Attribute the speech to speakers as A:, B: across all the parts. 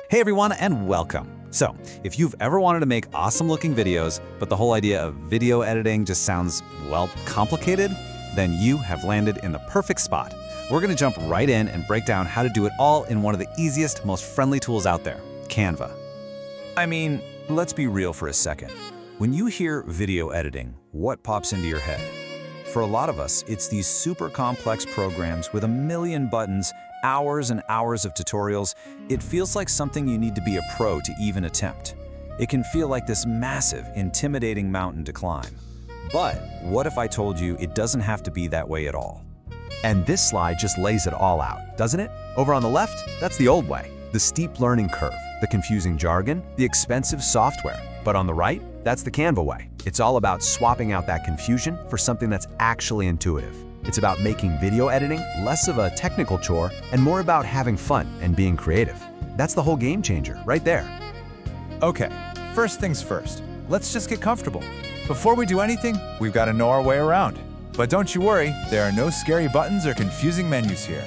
A: Hey everyone, and welcome. So, if you've ever wanted to make awesome-looking videos, but the whole idea of video editing just sounds, well, complicated, then you have landed in the perfect spot. We're gonna jump right in and break down how to do it all in one of the easiest, most friendly tools out there, Canva.
B: I mean, let's be real for a second. When you hear video editing, what pops into your head? For a lot of us, it's these super complex programs with a million buttons, hours and hours of tutorials. It feels like something you need to be a pro to even attempt. It can feel like this massive, intimidating mountain to climb. But what if I told you it doesn't have to be that way at all?
C: And this slide just lays it all out, doesn't it? Over on the left, that's the old way. The steep learning curve, the confusing jargon, the expensive software. But on the right, that's the Canva way. It's all about swapping out that confusion for something that's actually intuitive. It's about making video editing less of a technical chore and more about having fun and being creative. That's the whole game changer right there.
D: Okay, first things first. Let's just get comfortable. Before we do anything, we've got to know our way around. But don't you worry, there are no scary buttons or confusing menus here.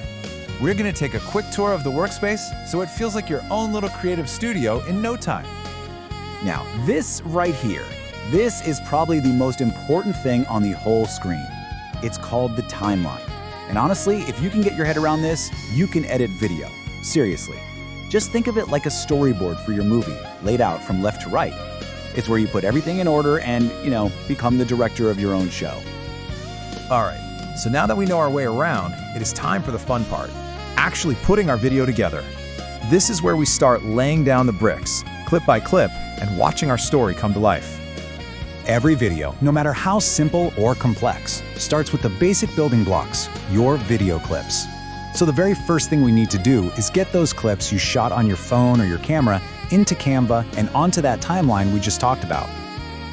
D: We're going to take a quick tour of the workspace so it feels like your own little creative studio in no time.
E: Now, this right here, this is probably the most important thing on the whole screen. It's called the timeline. And honestly, if you can get your head around this, you can edit video. Seriously. Just think of it like a storyboard for your movie, laid out from left to right. It's where you put everything in order and, become the director of your own show.
D: All right, so now that we know our way around, it is time for the fun part, actually putting our video together. This is where we start laying down the bricks, clip by clip, and watching our story come to life.
F: Every video, no matter how simple or complex, starts with the basic building blocks, your video clips. So the very first thing we need to do is get those clips you shot on your phone or your camera into Canva and onto that timeline we just talked about.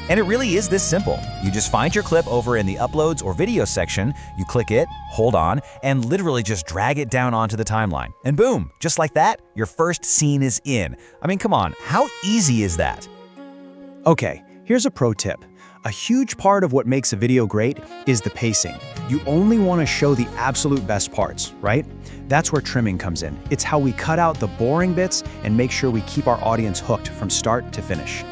B: And it really is this simple. You just find your clip over in the Uploads or Video section, you click it, hold on, and literally just drag it down onto the timeline. And boom, just like that, your first scene is in. I mean, come on, how easy is that?
F: Okay, here's a pro tip. A huge part of what makes a video great is the pacing. You only want to show the absolute best parts, right? That's where trimming comes in. It's how we cut out the boring bits and make sure we keep our audience hooked from start to finish.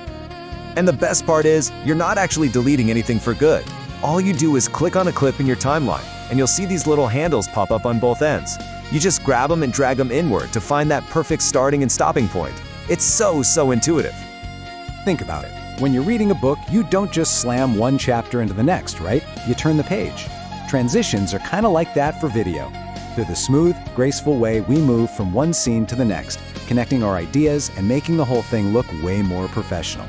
C: And the best part is, you're not actually deleting anything for good. All you do is click on a clip in your timeline, and you'll see these little handles pop up on both ends. You just grab them and drag them inward to find that perfect starting and stopping point. It's so intuitive.
F: Think about it. When you're reading a book, you don't just slam one chapter into the next, right? You turn the page. Transitions are kind of like that for video. They're the smooth, graceful way we move from one scene to the next, connecting our ideas and making the whole thing look way more professional.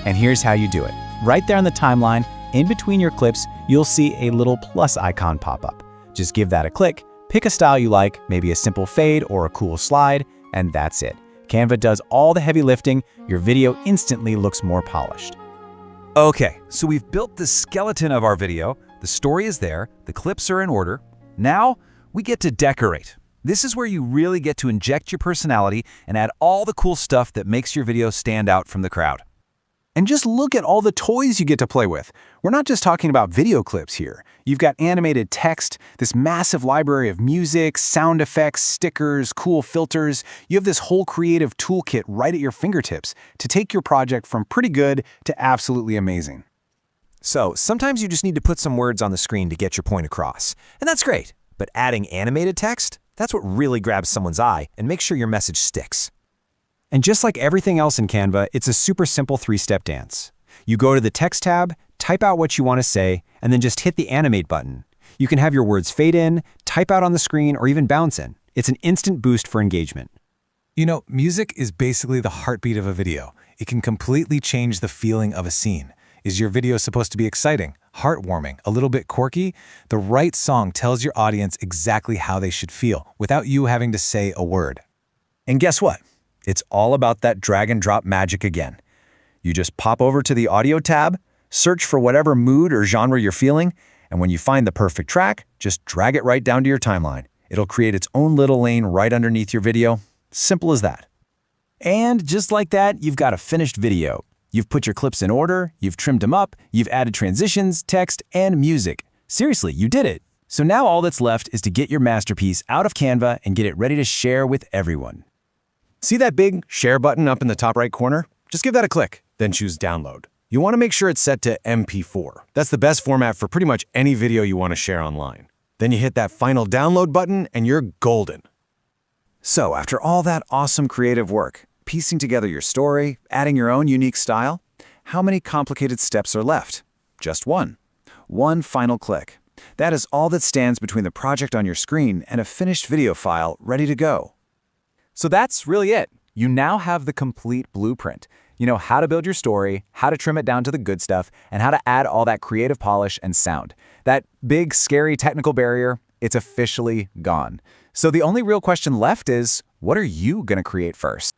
F: And here's how you do it. Right there on the timeline, in between your clips, you'll see a little plus icon pop up. Just give that a click, pick a style you like, maybe a simple fade or a cool slide, and that's it. Canva does all the heavy lifting, your video instantly looks more polished.
A: Okay, so we've built the skeleton of our video, the story is there, the clips are in order. Now, we get to decorate. This is where you really get to inject your personality and add all the cool stuff that makes your video stand out from the crowd. And just look at all the toys you get to play with. We're not just talking about video clips here. You've got animated text, this massive library of music, sound effects, stickers, cool filters. You have this whole creative toolkit right at your fingertips to take your project from pretty good to absolutely amazing.
B: So sometimes you just need to put some words on the screen to get your point across. And that's great. But adding animated text, that's what really grabs someone's eye and makes sure your message sticks.
F: And just like everything else in Canva, it's a super simple three-step dance. You go to the Text tab, type out what you want to say, and then just hit the Animate button. You can have your words fade in, type out on the screen, or even bounce in. It's an instant boost for engagement.
D: You know, music is basically the heartbeat of a video. It can completely change the feeling of a scene. Is your video supposed to be exciting, heartwarming, a little bit quirky? The right song tells your audience exactly how they should feel without you having to say a word.
C: And guess what? It's all about that drag and drop magic again. You just pop over to the audio tab, search for whatever mood or genre you're feeling, and when you find the perfect track, just drag it right down to your timeline. It'll create its own little lane right underneath your video. Simple as that.
F: And just like that, you've got a finished video. You've put your clips in order, you've trimmed them up, you've added transitions, text, and music. Seriously, you did it. So now all that's left is to get your masterpiece out of Canva and get it ready to share with everyone.
C: See that big share button up in the top right corner? Just give that a click, then choose download. You want to make sure it's set to MP4. That's the best format for pretty much any video you want to share online. Then you hit that final download button and you're golden.
A: So after all that awesome creative work, piecing together your story, adding your own unique style, how many complicated steps are left? Just one. One final click. That is all that stands between the project on your screen and a finished video file ready to go.
E: So that's really it. You now have the complete blueprint. You know how to build your story, how to trim it down to the good stuff, and how to add all that creative polish and sound. That big, scary technical barrier, it's officially gone. So the only real question left is, what are you going to create first?